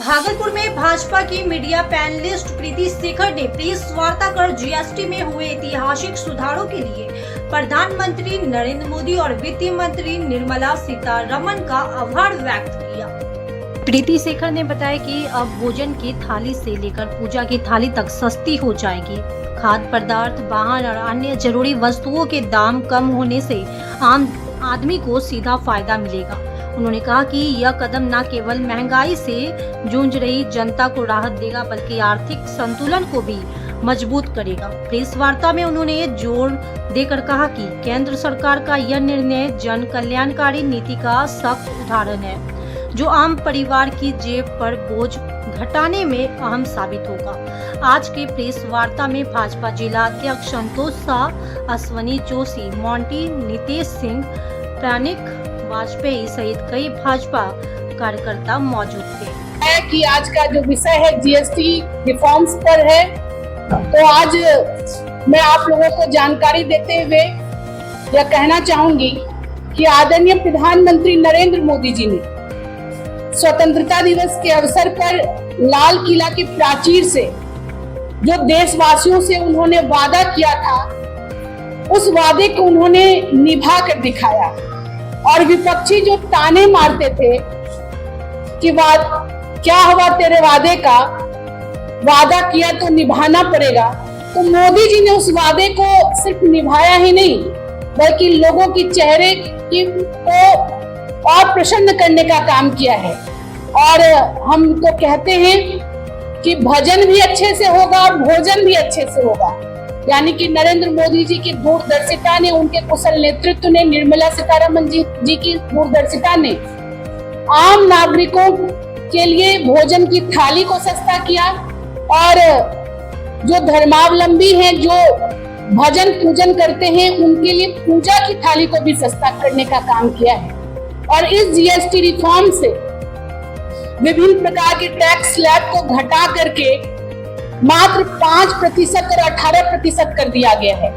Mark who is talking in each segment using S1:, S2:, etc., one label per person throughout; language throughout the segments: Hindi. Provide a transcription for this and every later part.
S1: भागलपुर में भाजपा की मीडिया पैनलिस्ट प्रीति शेखर ने प्रेस वार्ता कर जीएसटी में हुए ऐतिहासिक सुधारों के लिए प्रधानमंत्री नरेंद्र मोदी और वित्त मंत्री निर्मला सीतारमण का आभार व्यक्त किया। प्रीति शेखर ने बताया कि अब भोजन की थाली से लेकर पूजा की थाली तक सस्ती हो जाएगी। खाद्य पदार्थ, वाहन और अन्य जरूरी वस्तुओं के दाम कम होने से आम आदमी को सीधा फायदा मिलेगा। उन्होंने कहा कि यह कदम न केवल महंगाई से जूझ रही जनता को राहत देगा बल्कि आर्थिक संतुलन को भी मजबूत करेगा। प्रेस वार्ता में उन्होंने जोर देकर कहा कि केंद्र सरकार का यह निर्णय जन कल्याणकारी नीति का सख्त उदाहरण है, जो आम परिवार की जेब पर बोझ घटाने में अहम साबित होगा। आज के प्रेस वार्ता में भाजपा जिला अध्यक्ष संतोष शाह, अश्वनी जोशी, मोंटी, नितेश सिंह, प्राणिक वाजपेयी सहित कई भाजपा कार्यकर्ता मौजूद थे।
S2: कि आज का जो विषय है जीएसटी रिफॉर्म्स पर है, तो आज मैं आप लोगों को जानकारी देते हुए यह कहना चाहूंगी कि आदरणीय प्रधानमंत्री नरेंद्र मोदी जी ने स्वतंत्रता दिवस के अवसर पर लाल किला की प्राचीर से जो देशवासियों से उन्होंने वादा किया था, उस वादे को उन्होंने निभा कर दिखाया। और विपक्षी जो ताने मारते थे कि क्या हुआ तेरे वादे का, वादा किया तो निभाना पड़ेगा, तो मोदी जी ने उस वादे को सिर्फ निभाया ही नहीं बल्कि लोगों की चेहरे को और प्रसन्न करने का काम किया है। और हम तो कहते हैं कि भजन भी अच्छे से होगा और भोजन भी अच्छे से होगा, यानी कि नरेंद्र मोदी जी की दूरदर्शिता ने, उनके कुशल नेतृत्व ने, निर्मला सीतारमण जी की दूरदर्शिता ने आम नागरिकों के लिए भोजन की थाली को सस्ता किया और जो धर्मावलंबी हैं, जो भजन पूजन करते हैं, उनके लिए पूजा की थाली को भी सस्ता करने का काम किया है। और इस जीएसटी रिफॉर्म से विभिन्न प्रकार के टैक्स स्लैब को घटा करके मात्र 5% और 18% कर दिया गया है।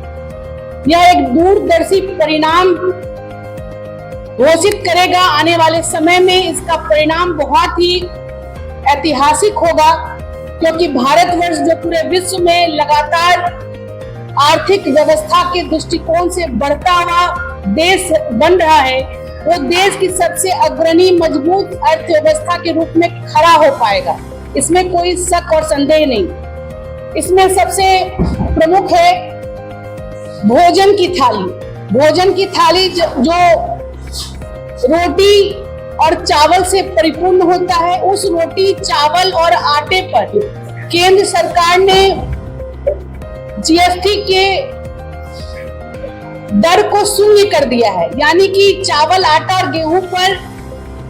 S2: यह एक दूरदर्शी परिणाम घोषित करेगा। आने वाले समय में इसका परिणाम बहुत ही ऐतिहासिक होगा, क्योंकि भारतवर्ष जो पूरे विश्व में लगातार आर्थिक व्यवस्था के दृष्टिकोण से बढ़ता हुआ देश बन रहा है, वो देश की सबसे अग्रणी मजबूत अर्थव्यवस्था के रूप में खड़ा हो पाएगा। इसमें कोई शक और संदेह नहीं। इसमें सबसे प्रमुख है भोजन की थाली। भोजन की थाली जो रोटी और चावल से परिपूर्ण होता है, उस रोटी, चावल और आटे पर केंद्र सरकार ने जीएसटी के दर को शून्य कर दिया है। यानी कि चावल, आटा और गेहूं पर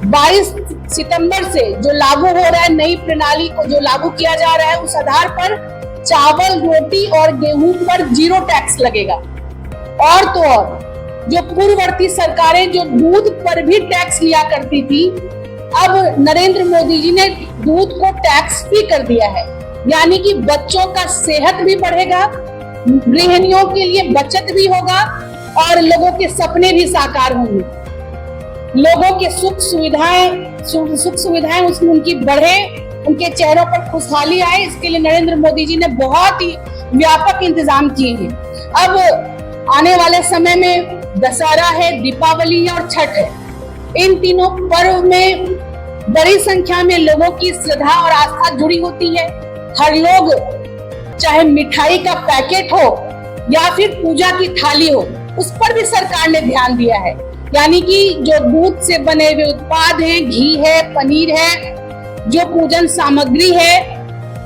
S2: 22 सितंबर से जो लागू हो रहा है, नई प्रणाली को जो लागू किया जा रहा है, उस आधार पर चावल, रोटी और गेहूं पर 0 टैक्स लगेगा। और तो और जो पूर्ववर्ती सरकारें जो दूध पर भी टैक्स लिया करती थी, अब नरेंद्र मोदी जी ने दूध को टैक्स फ्री कर दिया है। यानी कि बच्चों का सेहत भी बढ़ेगा, गृहिणियों के लिए बचत भी होगा और लोगों के सपने भी साकार होंगे। लोगों के सुख सुविधाएं उसमें उनकी बढ़े, उनके चेहरों पर खुशहाली आए, इसके लिए नरेंद्र मोदी जी ने बहुत ही व्यापक इंतजाम किए हैं। अब आने वाले समय में दशहरा है, दीपावली है और छठ है। इन तीनों पर्व में बड़ी संख्या में लोगों की श्रद्धा और आस्था जुड़ी होती है। हर लोग, चाहे मिठाई का पैकेट हो या फिर पूजा की थाली हो, उस पर भी सरकार ने ध्यान दिया है। यानी कि जो दूध से बने हुए उत्पाद हैं, घी है, पनीर है, जो पूजन सामग्री है,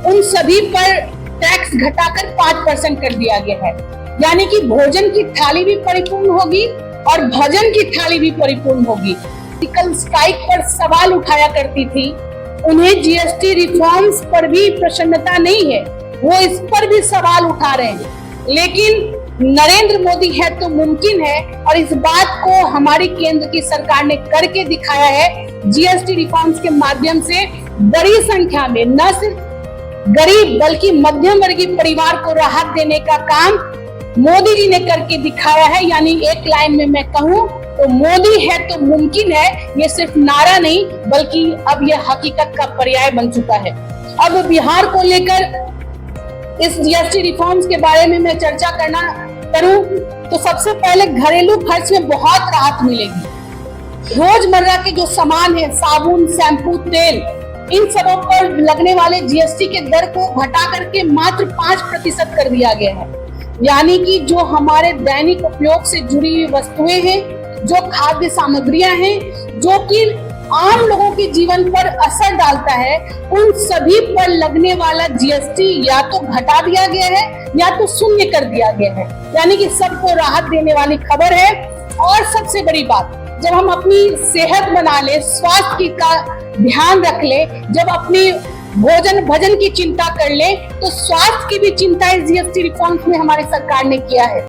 S2: उन सभी पर टैक्स घटाकर 5% कर दिया गया है। यानी कि भोजन की थाली भी परिपूर्ण होगी और भजन की थाली भी परिपूर्ण होगी। स्ट्राइक पर सवाल उठाया करती थी, उन्हें जीएसटी रिफॉर्म्स पर भी प्रसन्नता नहीं है, वो इस पर भी सवाल उठा रहे हैं। लेकिन नरेंद्र मोदी है तो मुमकिन है, और इस बात को हमारी केंद्र की सरकार ने करके दिखाया है। जीएसटी रिफॉर्म्स के माध्यम से बड़ी संख्या में न सिर्फ गरीब बल्कि मध्यम वर्गीय परिवार को राहत देने का काम मोदी जी ने करके दिखाया है। यानी एक लाइन में मैं कहूं तो मोदी है तो मुमकिन है, ये सिर्फ नारा नहीं बल्कि अब यह हकीकत का पर्याय बन चुका है। अब बिहार को लेकर इस जीएसटी रिफॉर्म्स के बारे में मैं चर्चा करूं तो सबसे पहले घरेलू खर्च में बहुत राहत मिलेगी। रोजमर्रा के जो सामान है, साबुन, शैम्पू, तेल, इन सबों पर लगने वाले जीएसटी के दर को घटा करके मात्र 5% कर दिया गया है। यानी कि जो हमारे दैनिक उपयोग से जुड़ी हुई वस्तुएं हैं, जो खाद्य सामग्रियां हैं, जो कि आम लोगों के जीवन पर असर डालता है, उन सभी पर लगने वाला जीएसटी या तो घटा दिया गया है या तो शून्य कर दिया गया है। यानी कि सबको राहत देने वाली खबर है। और सबसे बड़ी बात, जब हम अपनी सेहत बना ले, स्वास्थ्य का ध्यान रख ले, जब अपनी भोजन की चिंता कर ले, तो स्वास्थ्य की भी चिंता इस जीएसटी रिफॉर्म्स में हमारी सरकार ने किया है।